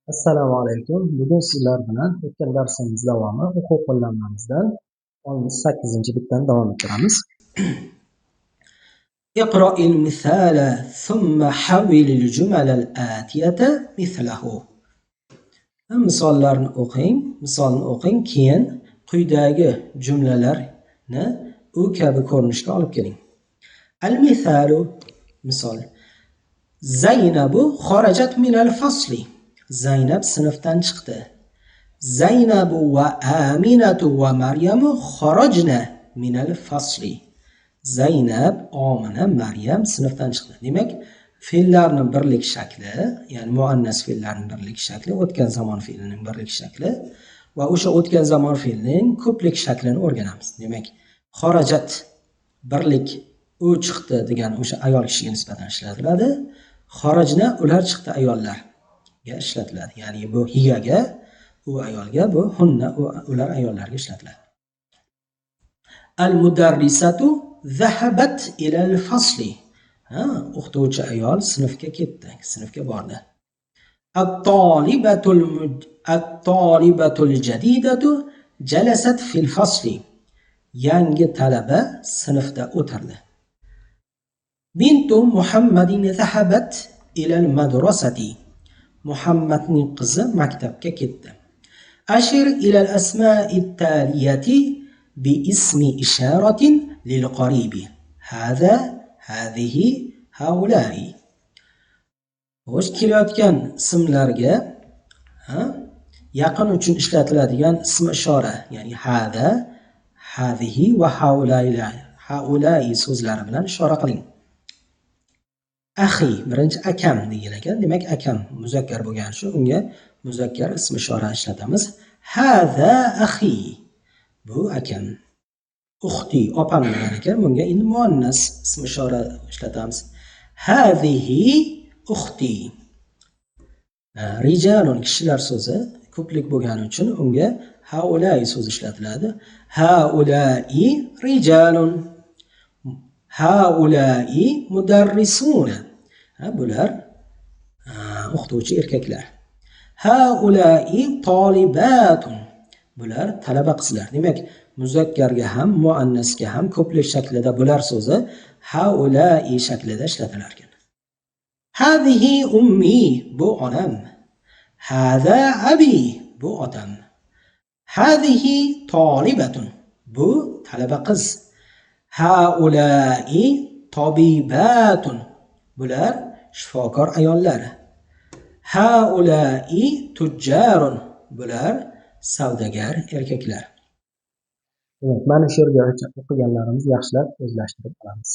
Assalomu alaykum. Bugun sizlar bilan o'tgan darsimiz davomi o'quv qo'llanmamizdan 8 bitdan davom ettiramiz. اقرأ المثال ثم حول الجمل الآتية مثله. Misollarni o'qing, misolni o'qing, keyin quyidagi jumlalarni u kabi ko'rinishga olib keling. Al-mithalu, misol. Zaynabu kharajat min al-fasli. Zaynab sinfdan chiqdi. Zaynabu va Aminatu va Maryamu kharajna min al-fasli. Zaynab, Omina, Maryam sinfdan chiqdi. Demak, fe'llarning birlik shakli, ya'ni muannas fe'llarning birlik shakli, o'tgan zamon fe'lining birlik shakli va o'sha o'tgan zamon fe'lining ko'plik shaklini o'rganamiz. Demak, kharajat birlik u chiqdi degan o'sha ayol kishiga nisbatan ishlatiladi. Kharajna ular chiqdi ayollarga ishlatiladi. Ya'ni bu hiyaga, u ayolga, bu hunna ular ayollarga ishlatiladi. Al-mudarrisatu zahabat ila al-fasli. O'qituvchi ayol sinfga ketdi, sinfga bordi. At-talibatul jadidatu jalasat fil fasli. Yangi talaba sinfda o'tirdi. Bintu Muhammadin zahabat ila al-madrasati. Muhammadning qizi maktabga ketdi. Ashir ila al-asma'i at-taliyati bi ismi isharatin lil qaribi. Hada, hadihi, haulai. O'z kelayotgan ismlarga yaqin uchun ishlatiladigan ism ishora, ya'ni hada, hadihi va haulai so'zlari bilan ishora qiling. Axi, birinchi akam degan ekan. Demak, akam muzakkar bo'lgani uchun unga muzakkar ism ishora ishlatamiz. Hada axi. Bu akam. Uxti, opam degan ekan. Bunga endi muannas ism ishora ishlatamiz. Hadihi uxti. Rijalun, kishilar so'zi ko'plik bo'lgani uchun unga haulai so'zi ishlatiladi. Haulai rijalun. Haulai mudarrisuna. Bular o'qituvchi erkaklar. Haulai talibatun. Bular talaba qizlar. Demak, muzakkarga ham, muannasga ham ko'plik shaklida bular so'zi haulai shaklida ishlatilar ekan. Hadihi ummi, bu onam. Hada abi, bu otam. Hadihi talibatun, bu talaba qiz. Haulai tabibatun, bular shifokor ayollar. Haulai tujjarun, bular savdogar erkaklar. Mana shu yerga o'qiganlarimiz yaxshilab o'zlashtirib olamiz.